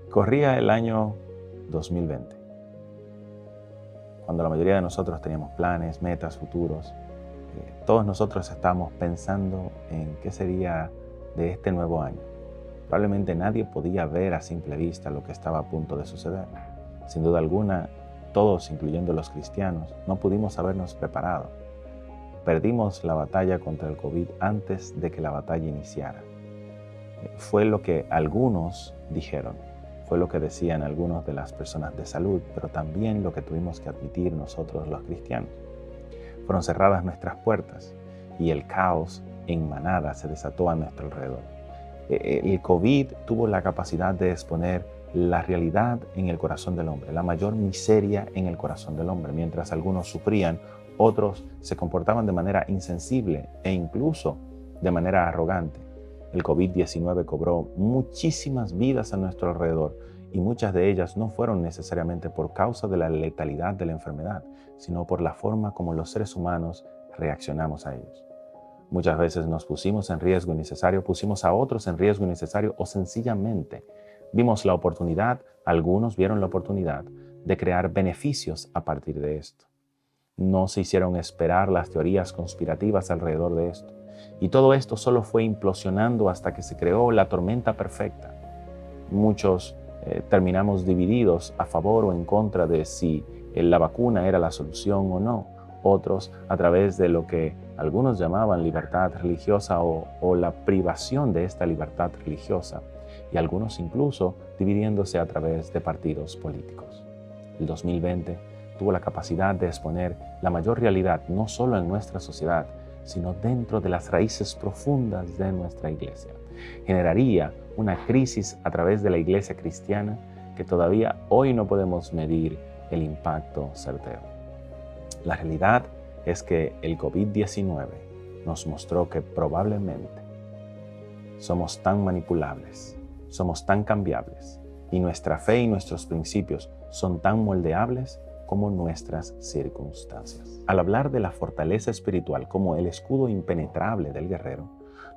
Corría el año 2020, cuando la mayoría de nosotros teníamos planes, metas, futuros. Todos nosotros estábamos pensando en qué sería de este nuevo año. Probablemente nadie podía ver a simple vista lo que estaba a punto de suceder. Sin duda alguna, todos, incluyendo los cristianos, no pudimos habernos preparado. Perdimos la batalla contra el COVID antes de que la batalla iniciara. Fue lo que algunos dijeron, fue lo que decían algunos de las personas de salud, pero también lo que tuvimos que admitir nosotros los cristianos. Fueron cerradas nuestras puertas y el caos en manada se desató a nuestro alrededor. El COVID tuvo la capacidad de exponer la realidad en el corazón del hombre, la mayor miseria en el corazón del hombre. Mientras algunos sufrían, otros se comportaban de manera insensible e incluso de manera arrogante. El COVID-19 cobró muchísimas vidas a nuestro alrededor y muchas de ellas no fueron necesariamente por causa de la letalidad de la enfermedad, sino por la forma como los seres humanos reaccionamos a ellos. Muchas veces nos pusimos en riesgo innecesario, pusimos a otros en riesgo innecesario o sencillamente vimos la oportunidad, algunos vieron la oportunidad de crear beneficios a partir de esto. No se hicieron esperar las teorías conspirativas alrededor de esto. Y todo esto solo fue implosionando hasta que se creó la tormenta perfecta. Muchos terminamos divididos a favor o en contra de si la vacuna era la solución o no. Otros a través de lo que algunos llamaban libertad religiosa o la privación de esta libertad religiosa. Y algunos incluso dividiéndose a través de partidos políticos. El 2020 tuvo la capacidad de exponer la mayor realidad no solo en nuestra sociedad, sino dentro de las raíces profundas de nuestra iglesia. Generaría una crisis a través de la iglesia cristiana que todavía hoy no podemos medir el impacto certero. La realidad es que el COVID-19 nos mostró que probablemente somos tan manipulables, somos tan cambiables y nuestra fe y nuestros principios son tan moldeables como nuestras circunstancias. Al hablar de la fortaleza espiritual como el escudo impenetrable del guerrero,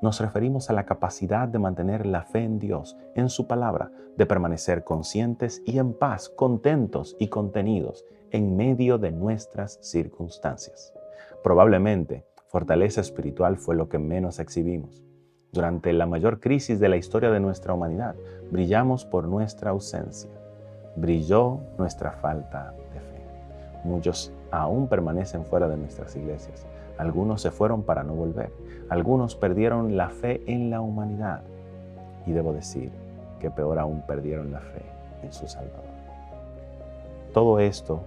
nos referimos a la capacidad de mantener la fe en Dios, en su palabra, de permanecer conscientes y en paz, contentos y contenidos en medio de nuestras circunstancias. Probablemente, fortaleza espiritual fue lo que menos exhibimos. Durante la mayor crisis de la historia de nuestra humanidad, brillamos por nuestra ausencia. Brilló nuestra falta de fe. Muchos aún permanecen fuera de nuestras iglesias. Algunos se fueron para no volver. Algunos perdieron la fe en la humanidad. Y debo decir que peor aún perdieron la fe en su Salvador. Todo esto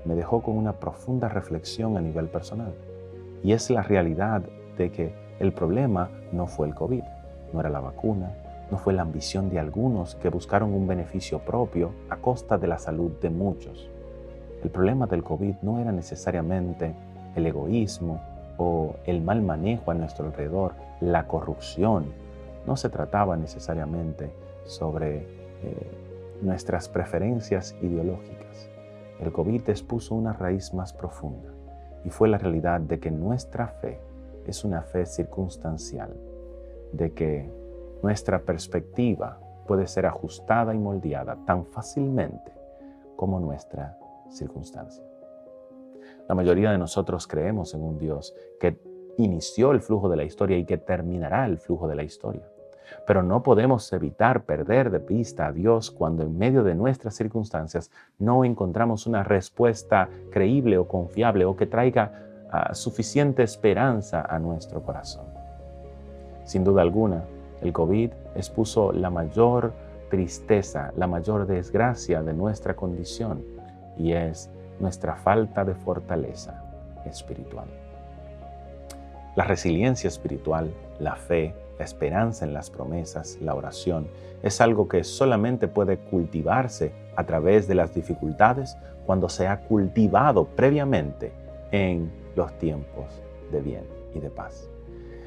me dejó con una profunda reflexión a nivel personal. Y es la realidad de que el problema no fue el COVID, no era la vacuna, no fue la ambición de algunos que buscaron un beneficio propio a costa de la salud de muchos. El problema del COVID no era necesariamente el egoísmo o el mal manejo a nuestro alrededor, la corrupción. No se trataba necesariamente sobre nuestras preferencias ideológicas. El COVID expuso una raíz más profunda y fue la realidad de que nuestra fe es una fe circunstancial, de que nuestra perspectiva puede ser ajustada y moldeada tan fácilmente como nuestra circunstancia. La mayoría de nosotros creemos en un Dios que inició el flujo de la historia y que terminará el flujo de la historia. Pero no podemos evitar perder de vista a Dios cuando en medio de nuestras circunstancias no encontramos una respuesta creíble o confiable o que traiga suficiente esperanza a nuestro corazón. Sin duda alguna, el COVID expuso la mayor tristeza, la mayor desgracia de nuestra condición y es nuestra falta de fortaleza espiritual. La resiliencia espiritual, la fe, la esperanza en las promesas, la oración, es algo que solamente puede cultivarse a través de las dificultades cuando se ha cultivado previamente en los tiempos de bien y de paz.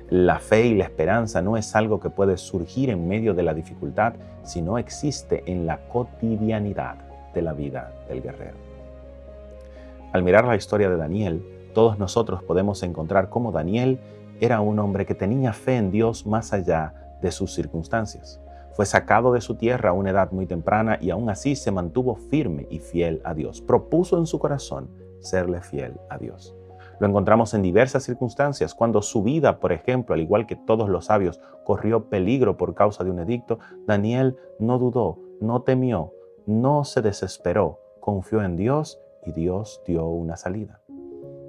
La fe y la esperanza no es algo que puede surgir en medio de la dificultad, sino existe en la cotidianidad de la vida del guerrero. Al mirar la historia de Daniel, todos nosotros podemos encontrar cómo Daniel era un hombre que tenía fe en Dios más allá de sus circunstancias. Fue sacado de su tierra a una edad muy temprana y aún así se mantuvo firme y fiel a Dios. Propuso en su corazón serle fiel a Dios. Lo encontramos en diversas circunstancias. Cuando su vida, por ejemplo, al igual que todos los sabios, corrió peligro por causa de un edicto, Daniel no dudó, no temió, no se desesperó, confió en Dios y Dios dio una salida.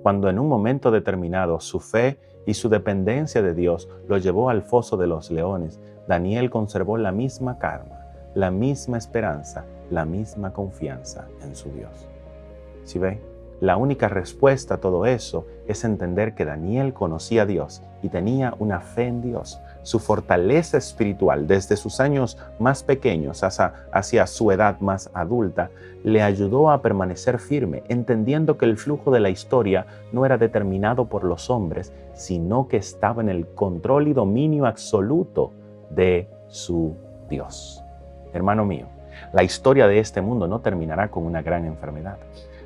Cuando en un momento determinado su fe y su dependencia de Dios lo llevó al foso de los leones, Daniel conservó la misma calma, la misma esperanza, la misma confianza en su Dios. ¿Sí ve? La única respuesta a todo eso es entender que Daniel conocía a Dios y tenía una fe en Dios. Su fortaleza espiritual desde sus años más pequeños hacia su edad más adulta le ayudó a permanecer firme, entendiendo que el flujo de la historia no era determinado por los hombres, sino que estaba en el control y dominio absoluto de su Dios. Hermano mío, la historia de este mundo no terminará con una gran enfermedad.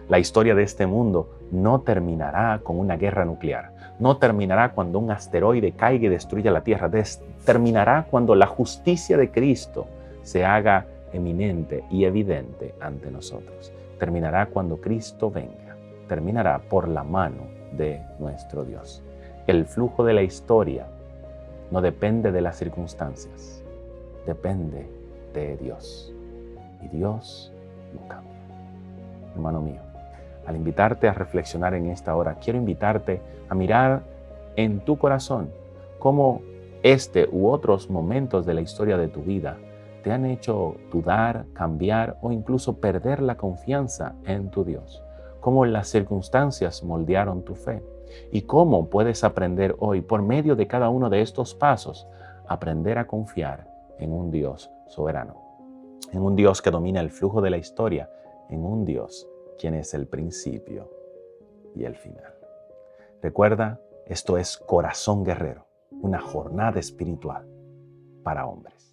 La historia de este mundo no terminará con una guerra nuclear. No terminará cuando un asteroide caiga y destruya la Tierra. Terminará cuando la justicia de Cristo se haga eminente y evidente ante nosotros. Terminará cuando Cristo venga. Terminará por la mano de nuestro Dios. El flujo de la historia no depende de las circunstancias. Depende de Dios. Y Dios no cambia. Hermano mío, al invitarte a reflexionar en esta hora, quiero invitarte a mirar en tu corazón cómo este u otros momentos de la historia de tu vida te han hecho dudar, cambiar o incluso perder la confianza en tu Dios. Cómo las circunstancias moldearon tu fe y cómo puedes aprender hoy, por medio de cada uno de estos pasos, aprender a confiar en un Dios soberano, en un Dios que domina el flujo de la historia, en un Dios quien es el principio y el final. Recuerda, esto es Corazón Guerrero, una jornada espiritual para hombres.